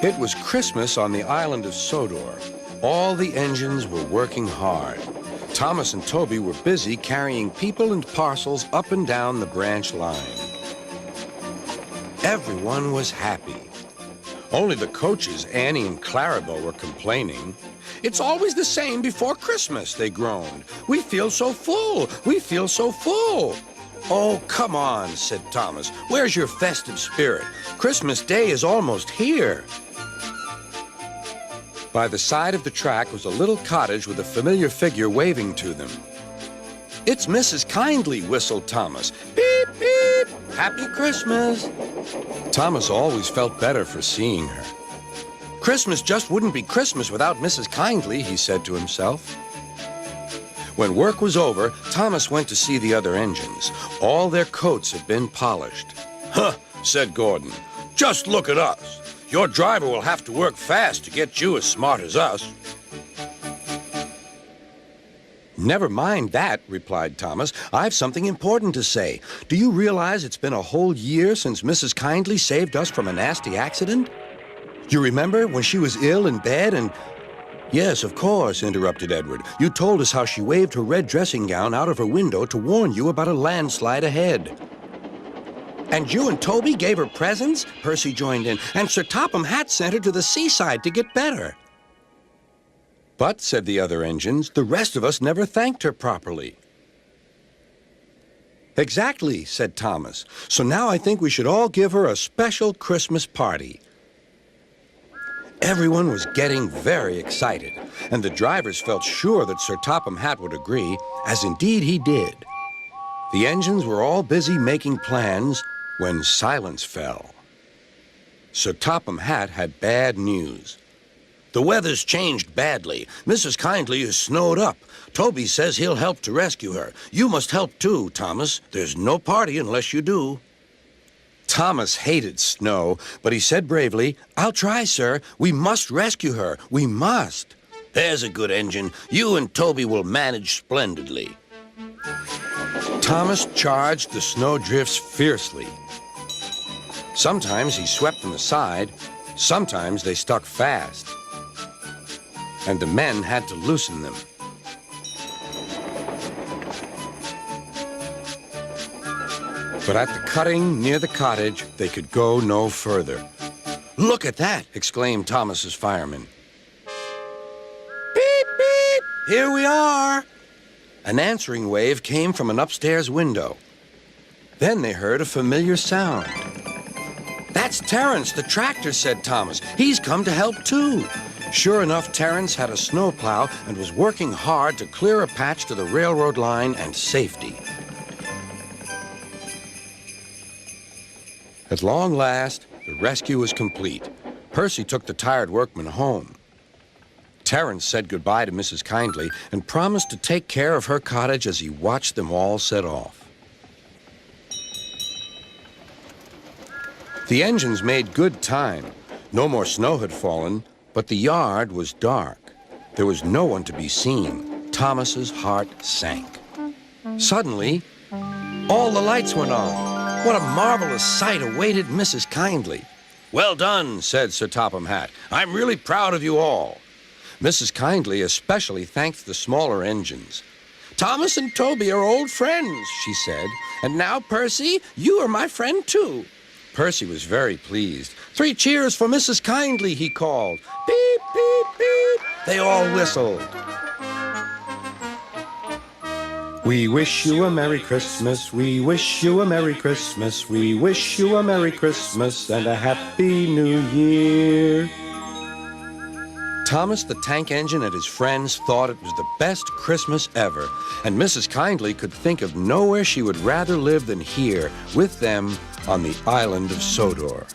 It was Christmas on the island of Sodor. All the engines were working hard. Thomas and Toby were busy carrying people and parcels up and down the branch line. Everyone was happy. Only the coaches, Annie and Clarabelle, were complaining. "It's always the same before Christmas," they groaned. "We feel so full. We feel so full." "Oh, come on," said Thomas. "Where's your festive spirit? Christmas Day is almost here." By the side of the track was a little cottage with a familiar figure waving to them. "It's Mrs. Kindly," whistled Thomas. "Beep, beep! Happy Christmas!" Thomas always felt better for seeing her. Christmas just wouldn't be Christmas without Mrs. Kindly, he said to himself. When work was over, Thomas went to see the other engines. All their coats had been polished. "Huh," said Gordon. "Just look at us. Your driver will have to work fast to get you as smart as us." "Never mind that," replied Thomas. "I've something important to say. Do you realize it's been a whole year since Mrs. Kindly saved us from a nasty accident? You remember when she was ill in bed and—" "Yes, of course," interrupted Edward. "You told us how she waved her red dressing gown out of her window to warn you about a landslide ahead." "And you and Toby gave her presents?" Percy joined in. "And Sir TheFamousEight sent her to the seaside to get better." "But," said the other engines, "the rest of us never thanked her properly." "Exactly," said Thomas. "So now I think we should all give her a special Christmas party." Everyone was getting very excited, and the drivers felt sure that Sir TheFamousEight would agree, as indeed he did. The engines were all busy making plans when silence fell. Sir TheFamousEight had bad news. "The weather's changed badly. Mrs. Kindly is snowed up. Toby says he'll help to rescue her. You must help too, Thomas. There's no party unless you do." Thomas hated snow, but he said bravely, "I'll try, sir. We must rescue her. We must." "There's a good engine. You and Toby will manage splendidly." Thomas charged the snowdrifts fiercely. Sometimes he swept them aside, sometimes they stuck fast, and the men had to loosen them. But at the cutting near the cottage, they could go no further. "Look at that!" exclaimed Thomas's fireman. "Beep, beep! Here we are!" An answering wave came from an upstairs window. Then they heard a familiar sound. "That's Terence, the tractor," said Thomas. "He's come to help too." Sure enough, Terence had a snowplow and was working hard to clear a patch to the railroad line and safety. At long last, the rescue was complete. Percy took the tired workmen home. Terence said goodbye to Mrs. Kindly and promised to take care of her cottage as he watched them all set off. The engines made good time. No more snow had fallen, but the yard was dark. There was no one to be seen. Thomas's heart sank. Suddenly, all the lights went on. What a marvelous sight awaited Mrs. Kindly. "Well done," said Sir TheFamousEight. "I'm really proud of you all." Mrs. Kindly especially thanked the smaller engines. "Thomas and Toby are old friends," she said. "And now, Percy, you are my friend too." Percy was very pleased. "3 cheers for Mrs. Kindly," he called. "Beep, beep, beep." They all whistled. "We wish you a Merry Christmas, we wish you a Merry Christmas, we wish you a Merry Christmas and a Happy New Year." Thomas the tank engine and his friends thought it was the best Christmas ever, and Mrs. Kindly could think of nowhere she would rather live than here with them on the island of Sodor.